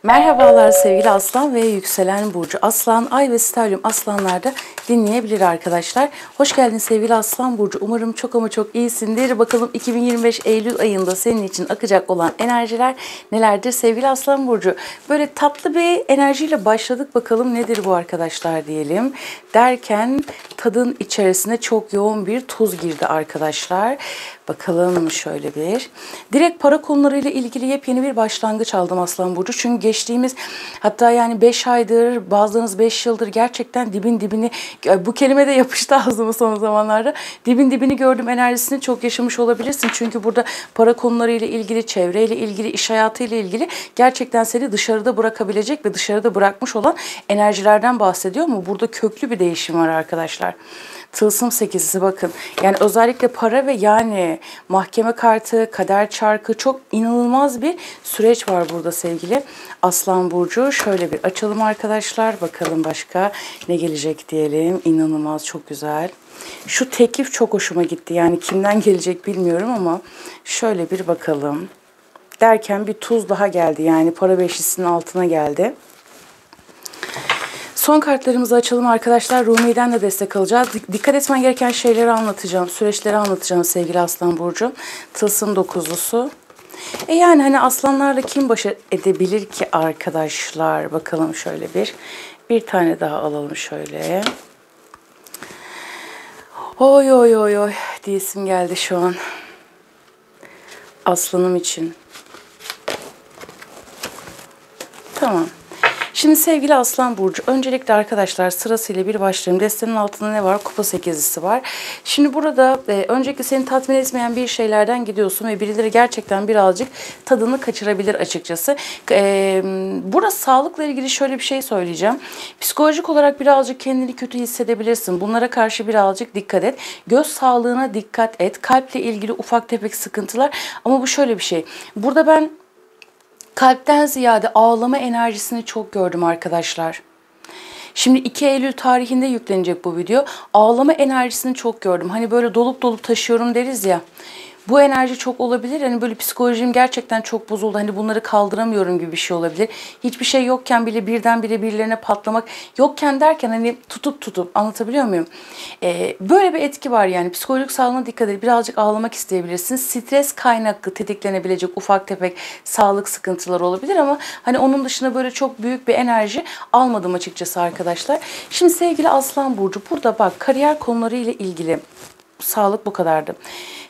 Merhabalar sevgili Aslan ve yükselen burcu Aslan, Ay ve Sterlium Aslanlar'da dinleyebilir arkadaşlar. Hoş geldin sevgili Aslan burcu. Umarım çok ama çok iyisindir. Bakalım 2025 Eylül ayında senin için akacak olan enerjiler nelerdir sevgili Aslan burcu? Böyle tatlı bir enerjiyle başladık. Bakalım nedir bu arkadaşlar diyelim. Derken tadın içerisine çok yoğun bir tuz girdi arkadaşlar. Bakalım şöyle bir. Direkt para konularıyla ilgili yepyeni bir başlangıç aldım Aslan burcu. Çünkü geçtiğimiz hatta yani 5 aydır, bazılarınız 5 yıldır gerçekten dibin dibini, bu kelime de yapıştı ağzıma son zamanlarda. Dibin dibini gördüm enerjisini çok yaşamış olabilirsin. Çünkü burada para konularıyla ilgili, çevreyle ilgili, iş hayatıyla ilgili gerçekten seni dışarıda bırakabilecek ve dışarıda bırakmış olan enerjilerden bahsediyor mu? Burada köklü bir değişim var arkadaşlar. Tılsım sekizisi bakın. Yani özellikle para ve yani mahkeme kartı, kader çarkı, çok inanılmaz bir süreç var burada sevgili Aslan burcu. Şöyle bir açalım arkadaşlar. Bakalım başka ne gelecek diyelim. İnanılmaz, çok güzel. Şu teklif çok hoşuma gitti. Yani kimden gelecek bilmiyorum ama şöyle bir bakalım. Derken bir tuz daha geldi. Yani para beşlisinin altına geldi. Son kartlarımızı açalım arkadaşlar. Rumi'den de destek alacağız. Dikkat etmen gereken şeyleri anlatacağım. Süreçleri anlatacağım sevgili Aslan burcu. Tılsım dokuzlusu. Yani hani aslanlarla kim baş edebilir ki arkadaşlar? Bakalım şöyle bir tane daha alalım şöyle. Oy oy oy oy diyesim geldi şu an. Aslanım için. Tamam. Şimdi sevgili Aslan burcu, öncelikle arkadaşlar sırasıyla bir başlayalım. Destenin altında ne var? Kupa sekizlisi var. Şimdi burada öncelikle seni tatmin etmeyen bir şeylerden gidiyorsun ve birileri gerçekten birazcık tadını kaçırabilir açıkçası. Burada sağlıkla ilgili şöyle bir şey söyleyeceğim. Psikolojik olarak birazcık kendini kötü hissedebilirsin. Bunlara karşı birazcık dikkat et. Göz sağlığına dikkat et. Kalple ilgili ufak tefek sıkıntılar. Ama bu şöyle bir şey. Burada ben kalpten ziyade ağlama enerjisini çok gördüm arkadaşlar. Şimdi 2 Eylül tarihinde yüklenecek bu video. Ağlama enerjisini çok gördüm. Hani böyle dolup dolup taşıyorum deriz ya. Bu enerji çok olabilir. Hani böyle psikolojim gerçekten çok bozuldu. Hani bunları kaldıramıyorum gibi bir şey olabilir. Hiçbir şey yokken bile birdenbire birilerine patlamak. Yokken derken hani tutup anlatabiliyor muyum? Böyle bir etki var yani. Psikolojik sağlığına dikkat edin. Birazcık ağlamak isteyebilirsiniz. Stres kaynaklı tetiklenebilecek ufak tefek sağlık sıkıntıları olabilir ama hani onun dışında böyle çok büyük bir enerji almadım açıkçası arkadaşlar. Şimdi sevgili Aslan burcu, burada bak kariyer konuları ile ilgili sağlık bu kadardı.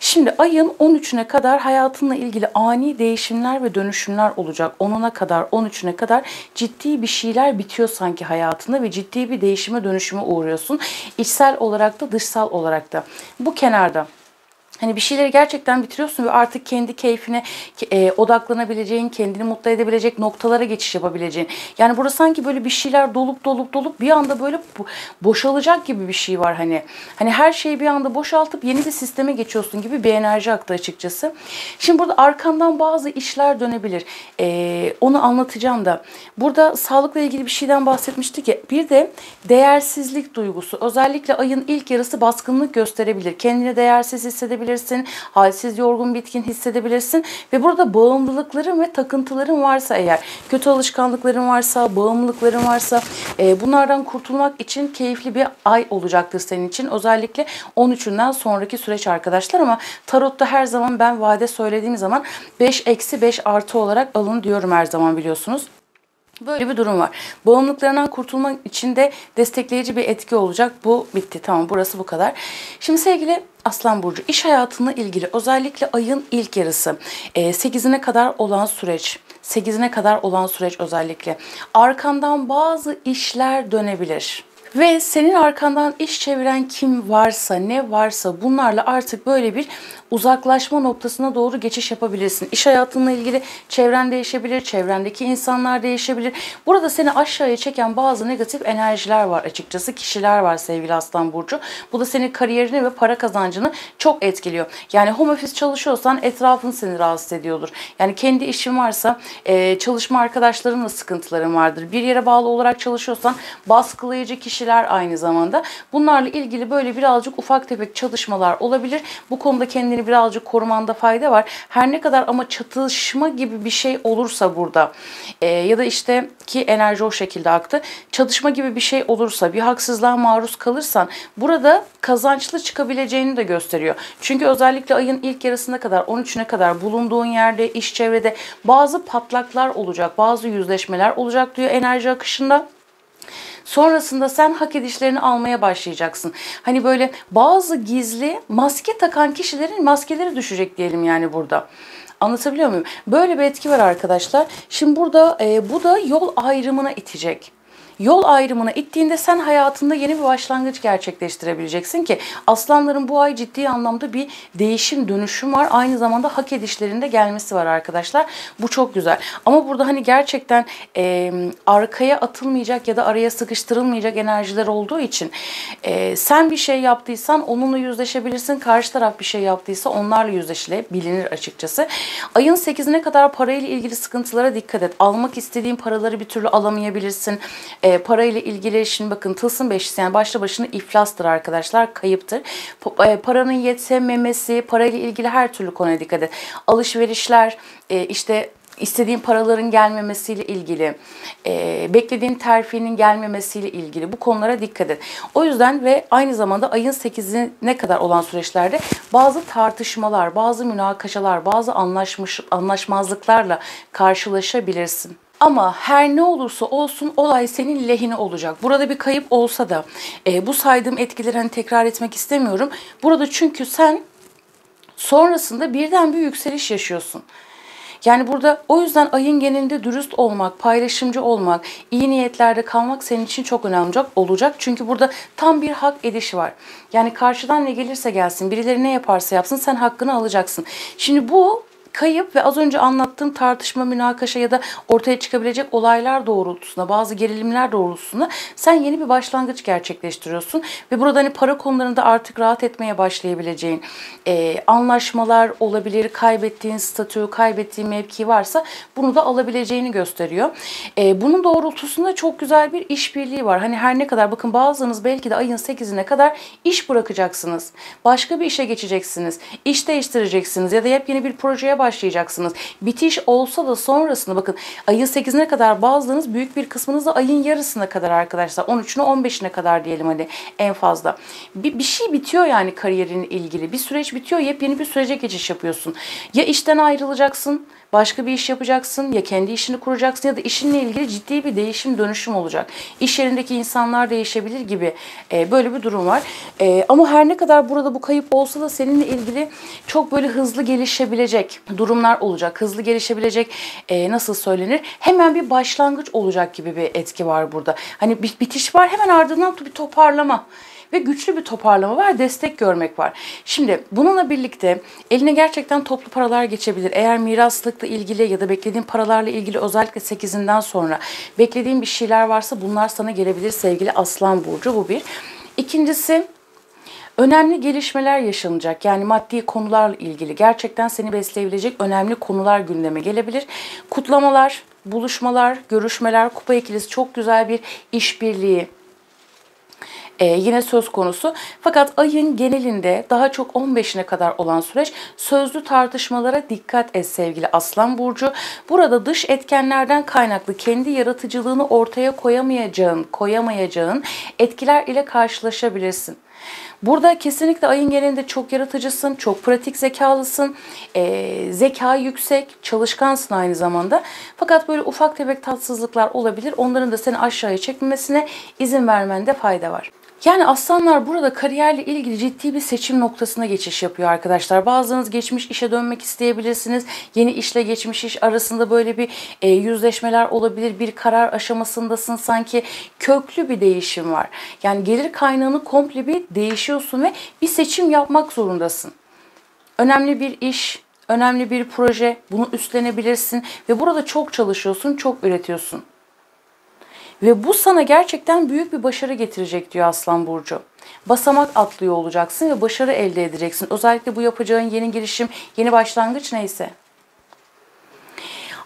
Şimdi ayın 13'üne kadar hayatınla ilgili ani değişimler ve dönüşümler olacak. 10'una kadar, 13'üne kadar ciddi bir şeyler bitiyor sanki hayatında ve ciddi bir değişime dönüşüme uğruyorsun. İçsel olarak da dışsal olarak da. Bu kenarda. Hani bir şeyleri gerçekten bitiriyorsun ve artık kendi keyfine odaklanabileceğin, kendini mutlu edebilecek noktalara geçiş yapabileceğin. Yani burada sanki böyle bir şeyler dolup bir anda böyle boşalacak gibi bir şey var hani. Hani her şeyi bir anda boşaltıp yeni bir sisteme geçiyorsun gibi bir enerji aktı açıkçası. Şimdi burada arkandan bazı işler dönebilir. Onu anlatacağım da. Burada sağlıkla ilgili bir şeyden bahsetmiştik ya. Bir de değersizlik duygusu. Özellikle ayın ilk yarısı baskınlık gösterebilir. Kendini değersiz hissedebilir. Halsiz, yorgun, bitkin hissedebilirsin ve burada bağımlılıkların ve takıntıların varsa, eğer kötü alışkanlıkların varsa, bağımlılıkların varsa bunlardan kurtulmak için keyifli bir ay olacaktır senin için. Özellikle 13'ünden sonraki süreç arkadaşlar, ama tarotta her zaman ben vade söylediğim zaman 5-5 olarak alın diyorum her zaman, biliyorsunuz. Böyle bir durum var. Bağımlılıklarından kurtulmak için de destekleyici bir etki olacak. Bu bitti. Tamam, burası bu kadar. Şimdi sevgili Aslan burcu, iş hayatına ilgili özellikle ayın ilk yarısı 8'ine kadar olan süreç. 8'ine kadar olan süreç özellikle. Arkandan bazı işler dönebilir. Ve senin arkandan iş çeviren kim varsa, ne varsa bunlarla artık böyle bir uzaklaşma noktasına doğru geçiş yapabilirsin. İş hayatınla ilgili çevren değişebilir, çevrendeki insanlar değişebilir. Burada seni aşağıya çeken bazı negatif enerjiler var açıkçası, kişiler var sevgili Aslan burcu. Bu da senin kariyerini ve para kazancını çok etkiliyor. Yani home office çalışıyorsan etrafın seni rahatsız ediyordur. Yani kendi işin varsa çalışma arkadaşlarınla sıkıntıların vardır. Bir yere bağlı olarak çalışıyorsan baskılayıcı kişiler, kişiler aynı zamanda. Bunlarla ilgili böyle birazcık ufak tefek çalışmalar olabilir. Bu konuda kendini birazcık korumanda fayda var. Her ne kadar ama çatışma gibi bir şey olursa burada ya da işte ki enerji o şekilde aktı. Çatışma gibi bir şey olursa, bir haksızlığa maruz kalırsan burada kazançlı çıkabileceğini de gösteriyor. Çünkü özellikle ayın ilk yarısına kadar, 13'üne kadar bulunduğun yerde, iş çevrede bazı patlaklar olacak, bazı yüzleşmeler olacak diyor enerji akışında. Sonrasında sen hak edişlerini almaya başlayacaksın. Hani böyle bazı gizli maske takan kişilerin maskeleri düşecek diyelim yani burada. Anlatabiliyor muyum? Böyle bir etki var arkadaşlar. Şimdi burada bu da yol ayrımına itecek. Yol ayrımına ittiğinde sen hayatında yeni bir başlangıç gerçekleştirebileceksin ki aslanların bu ay ciddi anlamda bir değişim, dönüşüm var. Aynı zamanda hak edişlerinde gelmesi var arkadaşlar. Bu çok güzel. Ama burada hani gerçekten arkaya atılmayacak ya da araya sıkıştırılmayacak enerjiler olduğu için sen bir şey yaptıysan onunla yüzleşebilirsin. Karşı taraf bir şey yaptıysa onlarla yüzleşilebilir açıkçası. Ayın 8'ine kadar parayla ilgili sıkıntılara dikkat et. Almak istediğin paraları bir türlü alamayabilirsin. Parayla ilgili şimdi bakın tılsım beşlisi yani başlı başına iflastır arkadaşlar, kayıptır. Paranın yetememesi, parayla ilgili her türlü konuya dikkat et. Alışverişler, işte istediğin paraların gelmemesiyle ilgili, beklediğin terfinin gelmemesiyle ilgili bu konulara dikkat et. O yüzden ve aynı zamanda ayın 8'ine kadar olan süreçlerde bazı tartışmalar, bazı münakaşalar, bazı anlaşmazlıklarla karşılaşabilirsin. Ama her ne olursa olsun olay senin lehine olacak. Burada bir kayıp olsa da bu saydığım etkileri hani tekrar etmek istemiyorum. Burada çünkü sen sonrasında birden bir yükseliş yaşıyorsun. Yani burada o yüzden ayın genelinde dürüst olmak, paylaşımcı olmak, iyi niyetlerde kalmak senin için çok önemli olacak. Çünkü burada tam bir hak edişi var. Yani karşıdan ne gelirse gelsin, birileri ne yaparsa yapsın sen hakkını alacaksın. Şimdi bu kayıp ve az önce anlattığım tartışma, münakaşa ya da ortaya çıkabilecek olaylar doğrultusunda, bazı gerilimler doğrultusunda sen yeni bir başlangıç gerçekleştiriyorsun. Ve burada hani para konularında artık rahat etmeye başlayabileceğin anlaşmalar olabilir, kaybettiğin statü, kaybettiğin mevki varsa bunu da alabileceğini gösteriyor. Bunun doğrultusunda çok güzel bir işbirliği var. Hani her ne kadar bakın bazılarınız belki de ayın 8'ine kadar iş bırakacaksınız. Başka bir işe geçeceksiniz. İş değiştireceksiniz ya da yepyeni bir projeye başlayacaksınız. Bitiş olsa da sonrasında bakın ayın 8'ine kadar bazılarınız büyük bir kısmınız da ayın yarısına kadar arkadaşlar. 13'üne 15'ine kadar diyelim hadi en fazla. Bir şey bitiyor yani kariyerinle ilgili. Bir süreç bitiyor. Yepyeni bir sürece geçiş yapıyorsun. Ya işten ayrılacaksın. Başka bir iş yapacaksın ya kendi işini kuracaksın ya da işinle ilgili ciddi bir değişim dönüşüm olacak. İş yerindeki insanlar değişebilir gibi böyle bir durum var. Ama her ne kadar burada bu kayıp olsa da seninle ilgili çok böyle hızlı gelişebilecek durumlar olacak. Hızlı gelişebilecek nasıl söylenir? Hemen bir başlangıç olacak gibi bir etki var burada. Hani bir bitiş var hemen ardından bir toparlama. Ve güçlü bir toparlama var, destek görmek var. Şimdi bununla birlikte eline gerçekten toplu paralar geçebilir. Eğer miraslıkla ilgili ya da beklediğin paralarla ilgili özellikle 8'inden sonra beklediğin bir şeyler varsa bunlar sana gelebilir sevgili Aslan Burcu. Bu bir. İkincisi önemli gelişmeler yaşanacak. Yani maddi konularla ilgili gerçekten seni besleyebilecek önemli konular gündeme gelebilir. Kutlamalar, buluşmalar, görüşmeler, kupa ikilisi çok güzel bir işbirliği. Yine söz konusu. Fakat ayın genelinde daha çok 15'ine kadar olan süreç sözlü tartışmalara dikkat et sevgili Aslan Burcu. Burada dış etkenlerden kaynaklı kendi yaratıcılığını ortaya koyamayacağın etkiler ile karşılaşabilirsin. Burada kesinlikle ayın genelinde çok yaratıcısın, çok pratik zekalısın, zeka yüksek, çalışkansın aynı zamanda. Fakat böyle ufak tefek tatsızlıklar olabilir. Onların da seni aşağıya çekmemesine izin vermende fayda var. Yani aslanlar burada kariyerle ilgili ciddi bir seçim noktasına geçiş yapıyor arkadaşlar. Bazılarınız geçmiş işe dönmek isteyebilirsiniz. Yeni işle geçmiş iş arasında böyle bir yüzleşmeler olabilir. Bir karar aşamasındasın sanki köklü bir değişim var. Yani gelir kaynağını komple bir değişiyorsun ve bir seçim yapmak zorundasın. Önemli bir iş, önemli bir proje bunu üstlenebilirsin ve burada çok çalışıyorsun, çok üretiyorsun. Ve bu sana gerçekten büyük bir başarı getirecek diyor Aslan Burcu. Basamak atlıyor olacaksın ve başarı elde edeceksin. Özellikle bu yapacağın yeni girişim, yeni başlangıç neyse.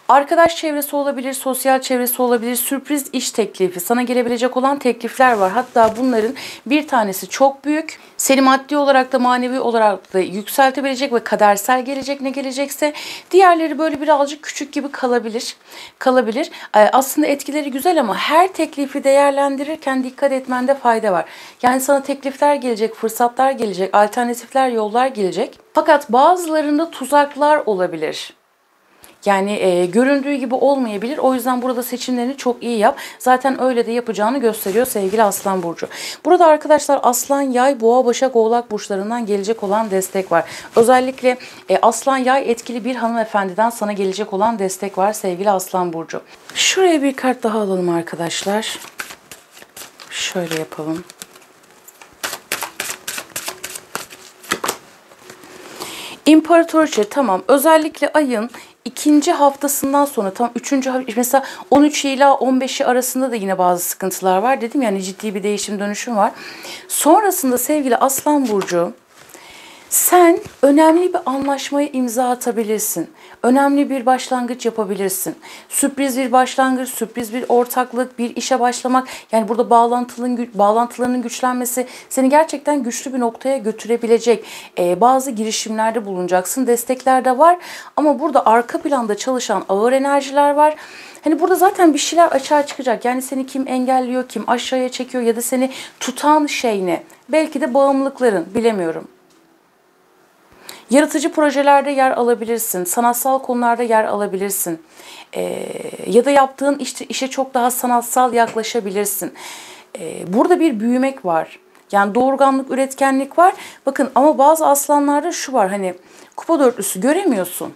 Arkadaş çevresi olabilir, sosyal çevresi olabilir, sürpriz iş teklifi, sana gelebilecek olan teklifler var. Hatta bunların bir tanesi çok büyük. Seni maddi olarak da manevi olarak da yükseltebilecek ve kadersel gelecek ne gelecekse. Diğerleri böyle birazcık küçük gibi kalabilir. Aslında etkileri güzel ama her teklifi değerlendirirken dikkat etmende fayda var. Yani sana teklifler gelecek, fırsatlar gelecek, alternatifler, yollar gelecek. Fakat bazılarında tuzaklar olabilir. Yani göründüğü gibi olmayabilir. O yüzden burada seçimlerini çok iyi yap. Zaten öyle de yapacağını gösteriyor sevgili Aslan Burcu. Burada arkadaşlar Aslan, Yay, Boğa, Başak, Oğlak burçlarından gelecek olan destek var. Özellikle Aslan, Yay etkili bir hanımefendiden sana gelecek olan destek var sevgili Aslan Burcu. Şuraya bir kart daha alalım arkadaşlar. Şöyle yapalım. İmparatoriçe, tamam. Özellikle ayın ikinci haftasından sonra, tam üçüncü, mesela 13 ila 15'i arasında da yine bazı sıkıntılar var. Dedim yani ciddi bir değişim dönüşüm var. Sonrasında sevgili Aslan Burcu, sen önemli bir anlaşmaya imza atabilirsin. Önemli bir başlangıç yapabilirsin. Sürpriz bir başlangıç, sürpriz bir ortaklık, bir işe başlamak. Yani burada bağlantılarının güçlenmesi seni gerçekten güçlü bir noktaya götürebilecek. Bazı girişimlerde bulunacaksın. Destekler de var. Ama burada arka planda çalışan ağır enerjiler var. Hani burada zaten bir şeyler açığa çıkacak. Yani seni kim engelliyor, kim aşağıya çekiyor ya da seni tutan şey ne? Belki de bağımlılıkların, bilemiyorum. Yaratıcı projelerde yer alabilirsin. Sanatsal konularda yer alabilirsin. Ya da yaptığın işe çok daha sanatsal yaklaşabilirsin. Burada bir büyümek var. Yani doğurganlık, üretkenlik var. Bakın ama bazı aslanlarda şu var, hani kupa dörtlüsü göremiyorsun.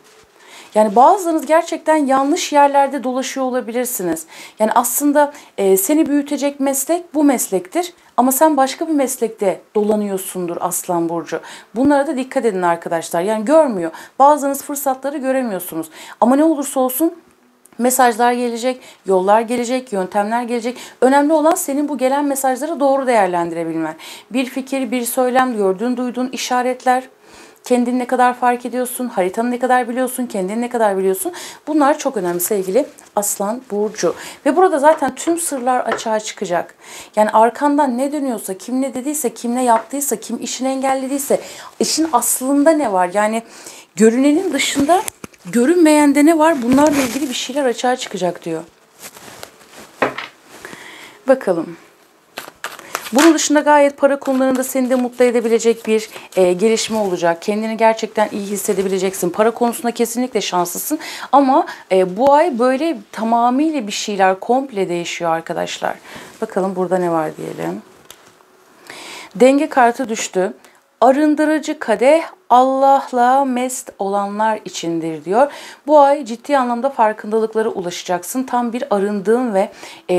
Yani bazılarınız gerçekten yanlış yerlerde dolaşıyor olabilirsiniz. Yani aslında seni büyütecek meslek bu meslektir. Ama sen başka bir meslekte dolanıyorsundur Aslan Burcu. Bunlara da dikkat edin arkadaşlar. Yani görmüyor. Bazılarınız fırsatları göremiyorsunuz. Ama ne olursa olsun mesajlar gelecek, yollar gelecek, yöntemler gelecek. Önemli olan senin bu gelen mesajları doğru değerlendirebilmen. Bir fikir, bir söylem, gördüğün, duyduğun işaretler. Kendini ne kadar fark ediyorsun, haritanı ne kadar biliyorsun, kendini ne kadar biliyorsun. Bunlar çok önemli sevgili Aslan Burcu. Ve burada zaten tüm sırlar açığa çıkacak. Yani arkandan ne dönüyorsa, kim ne dediyse, kim ne yaptıysa, kim işini engellediyse, işin aslında ne var? Yani görünenin dışında görünmeyende ne var? Bunlarla ilgili bir şeyler açığa çıkacak diyor. Bakalım. Bunun dışında gayet para konularında seni de mutlu edebilecek bir gelişme olacak. Kendini gerçekten iyi hissedebileceksin. Para konusunda kesinlikle şanslısın. Ama bu ay böyle tamamıyla bir şeyler komple değişiyor arkadaşlar. Bakalım burada ne var diyelim. Denge kartı düştü. Arındırıcı kadeh Allah'la mest olanlar içindir diyor. Bu ay ciddi anlamda farkındalıklara ulaşacaksın. Tam bir arındığın ve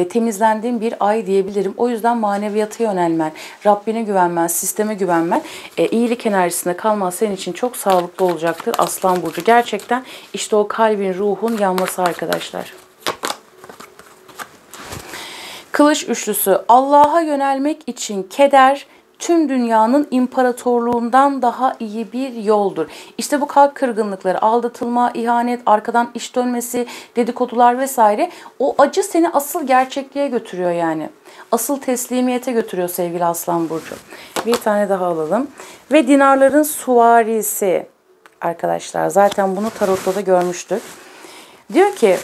temizlendiğin bir ay diyebilirim. O yüzden maneviyata yönelmen, Rabbine güvenmen, sisteme güvenmen, iyilik enerjisinde kalman senin için çok sağlıklı olacaktır Aslan Burcu. Gerçekten işte o kalbin, ruhun yanması arkadaşlar. Kılıç üçlüsü. Allah'a yönelmek için keder, tüm dünyanın imparatorluğundan daha iyi bir yoldur. İşte bu kalp kırgınlıkları, aldatılma, ihanet, arkadan iş dönmesi, dedikodular vesaire, o acı seni asıl gerçekliğe götürüyor yani. Asıl teslimiyete götürüyor sevgili Aslan Burcu. Bir tane daha alalım. Ve dinarların suvarisi arkadaşlar. Zaten bunu tarotta da görmüştük. Diyor ki,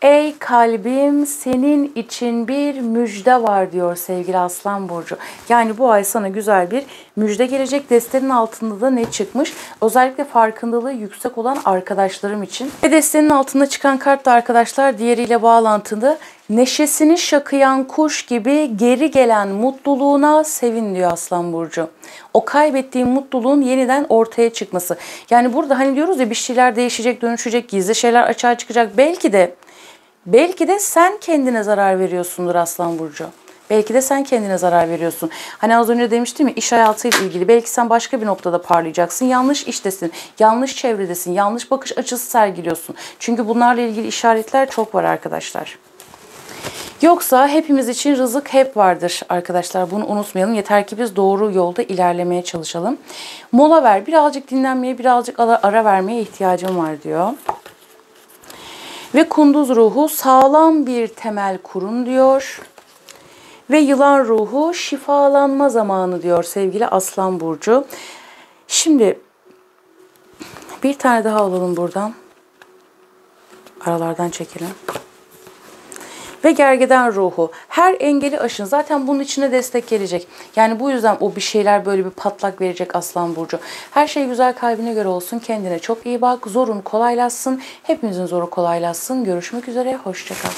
ey kalbim senin için bir müjde var diyor sevgili Aslan Burcu. Yani bu ay sana güzel bir müjde gelecek. Destenin altında da ne çıkmış? Özellikle farkındalığı yüksek olan arkadaşlarım için. Ve destenin altında çıkan kart da arkadaşlar diğeriyle bağlantılı. Neşesini şakıyan kuş gibi geri gelen mutluluğuna sevin diyor Aslan Burcu. O kaybettiğin mutluluğun yeniden ortaya çıkması. Yani burada hani diyoruz ya bir şeyler değişecek, dönüşecek, gizli şeyler açığa çıkacak. Belki de sen kendine zarar veriyorsundur Aslan Burcu. Belki de sen kendine zarar veriyorsun. Hani az önce demiştim ya iş hayatıyla ilgili. Belki sen başka bir noktada parlayacaksın. Yanlış iştesin, yanlış çevredesin, yanlış bakış açısı sergiliyorsun. Çünkü bunlarla ilgili işaretler çok var arkadaşlar. Yoksa hepimiz için rızık hep vardır arkadaşlar. Bunu unutmayalım. Yeter ki biz doğru yolda ilerlemeye çalışalım. Mola ver. Birazcık dinlenmeye, birazcık ara vermeye ihtiyacım var diyor. Ve kunduz ruhu sağlam bir temel kurun diyor. Ve yılan ruhu şifalanma zamanı diyor sevgili Aslan Burcu. Şimdi bir tane daha alalım buradan. Aralardan çekelim. Ve gergedan ruhu. Her engeli aşın. Zaten bunun içine destek gelecek. Yani bu yüzden o bir şeyler böyle bir patlak verecek Aslan Burcu. Her şey güzel, kalbine göre olsun. Kendine çok iyi bak. Zorun kolaylaşsın. Hepimizin zoru kolaylaşsın. Görüşmek üzere. Hoşça kal.